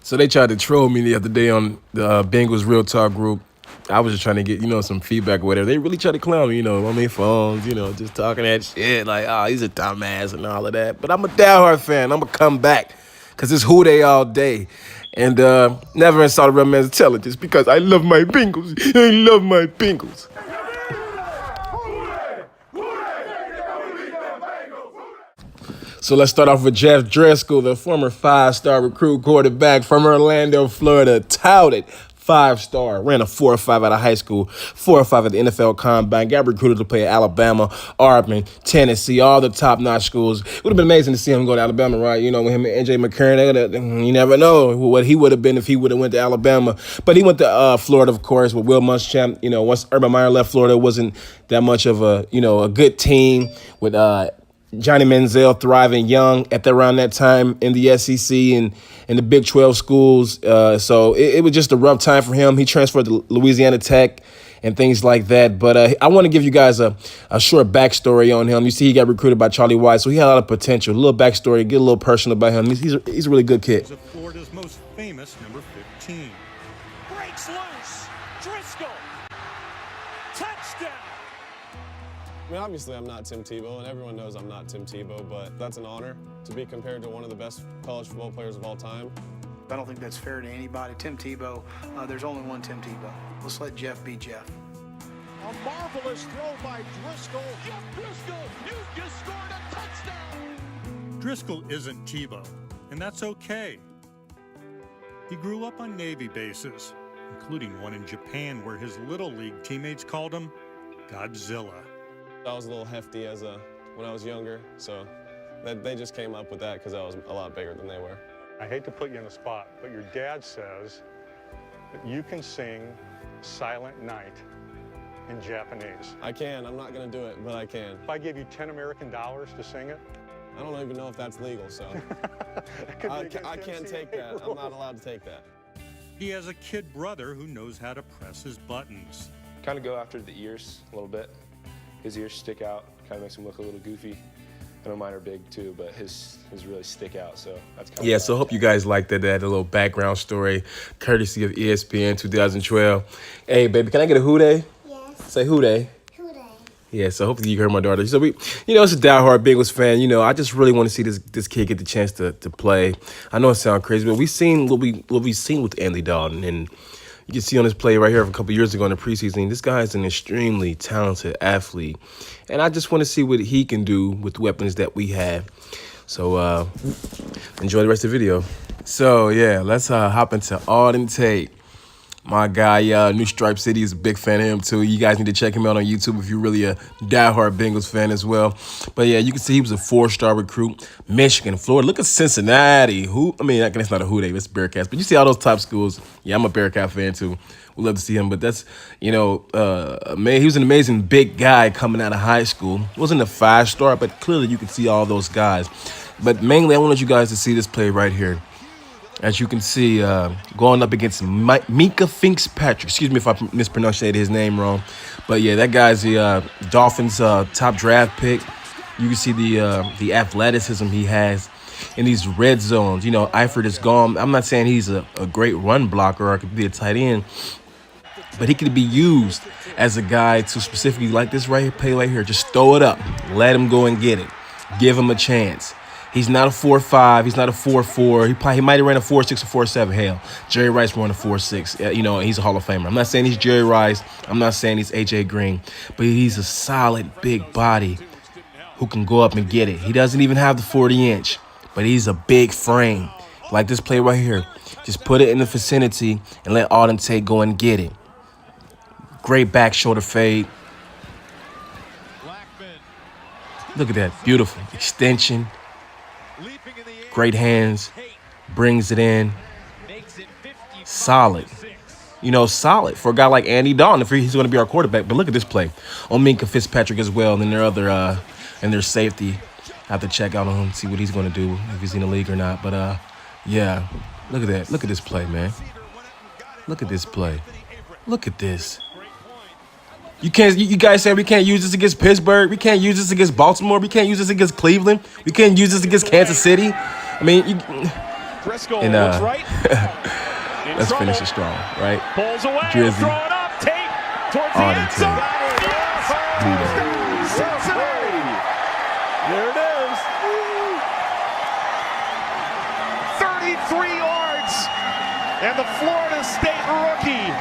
So they tried to troll me the other day on the Bengals Real Talk group. I was just trying to get, some feedback or whatever. They really tried to clown me, on their phones, just talking that shit. Like, oh, he's a dumbass and all of that. But I'm a diehard fan. I'm going to come back because it's who they all day. And never insult a real man's intelligence because I love my Bengals. I love my Bengals. So let's start off with Jeff Driscoll, the former five-star recruit quarterback from Orlando, Florida, touted five-star, ran a 4.05 out of high school, 4.05 at the NFL Combine, got recruited to play at Alabama, Auburn, Tennessee, all the top-notch schools. It would have been amazing to see him go to Alabama, right? With him and N.J. McCurran, you never know what he would have been if he would have went to Alabama. But he went to Florida, of course, with Will Muschamp. Once Urban Meyer left Florida, it wasn't that much of a good team with Johnny Manziel thriving young around that time in the SEC and in the Big 12 schools. So it was just a rough time for him. He transferred to Louisiana Tech and things like that. But I want to give you guys a short backstory on him. You see, he got recruited by Charlie White, so he had a lot of potential. A little backstory, get a little personal about him. He's a really good kid. Florida's most famous number 15. Breaks loose. Driscoll. Touchdown. I mean, obviously, I'm not Tim Tebow, and everyone knows I'm not Tim Tebow, but that's an honor to be compared to one of the best college football players of all time. I don't think that's fair to anybody. Tim Tebow, there's only one Tim Tebow. Let's let Jeff be Jeff. A marvelous throw by Driscoll. Jeff Driscoll, you just scored a touchdown. Driscoll isn't Tebow, and that's okay. He grew up on Navy bases, including one in Japan where his Little League teammates called him Godzilla. I was a little hefty when I was younger, so they just came up with that because I was a lot bigger than they were. I hate to put you on the spot, but your dad says that you can sing Silent Night in Japanese. I can. I'm not going to do it, but I can. If I gave you 10 American dollars to sing it? I don't even know if that's legal, so I can't take that. I'm not allowed to take that. He has a kid brother who knows how to press his buttons. Kind of go after the ears a little bit. His ears stick out, kind of makes him look a little goofy. I know mine are big too, but his really stick out, so that's kind of. Yeah, so hope you guys liked that. That a little background story, courtesy of ESPN 2012. Hey, baby, can I get a hoo day? Yes. Say hoo day. Hoo day. Yeah, so hopefully you heard my daughter. So it's a diehard Bengals fan. I just really want to see this kid get the chance to play. I know it sounds crazy, but we've seen what we've seen with Andy Dalton, and you can see on this play right here a couple years ago in the preseason, this guy is an extremely talented athlete. And I just want to see what he can do with the weapons that we have. So enjoy the rest of the video. So, yeah, let's hop into Auden Tate. My guy, New Stripe City, is a big fan of him, too. You guys need to check him out on YouTube if you're really a diehard Bengals fan as well. But, yeah, you can see he was a 4-star recruit. Michigan, Florida. Look at Cincinnati. That's not a who they, it's Bearcats. But you see all those top schools. Yeah, I'm a Bearcat fan, too. We'd love to see him. But that's, he was an amazing big guy coming out of high school. Wasn't a 5-star, but clearly you can see all those guys. But mainly, I wanted you guys to see this play right here. As you can see, going up against Mika Fitzpatrick. Excuse me if I mispronounced his name wrong. But, yeah, that guy's the Dolphins' top draft pick. You can see the athleticism he has in these red zones. Eifert is gone. I'm not saying he's a great run blocker or could be a tight end, but he could be used as a guy to specifically, like this play right here, just throw it up. Let him go and get it. Give him a chance. He's not a 4.5. He's not a 4.4. He might have ran a 4.6 or 4.7. Hell, Jerry Rice ran a 4.6. He's a Hall of Famer. I'm not saying he's Jerry Rice. I'm not saying he's A.J. Green. But he's a solid, big body who can go up and get it. He doesn't even have the 40-inch, but he's a big frame. Like this play right here. Just put it in the vicinity and let Auden Tate go and get it. Great back shoulder fade. Look at that. Beautiful extension. Great hands, brings it in. Solid. Solid for a guy like Andy Dalton if he's going to be our quarterback. But look at this play on Minka Fitzpatrick as well. And then their other and their safety. I have to check out on him, see what he's going to do, if he's in the league or not. But, yeah, look at that. Look at this play, man. Look at this play. Look at this. You guys say we can't use this against Pittsburgh. We can't use this against Baltimore. We can't use this against Cleveland. We can't use this against Kansas City. Driscoll And looks right. let's finish it strong, right? Pulls away. Drizzy. Throw it up. Tate towards the Arden end zone. Tate. Yes! Blue Cincinnati. There it is. 33 yards. And the Florida State rookie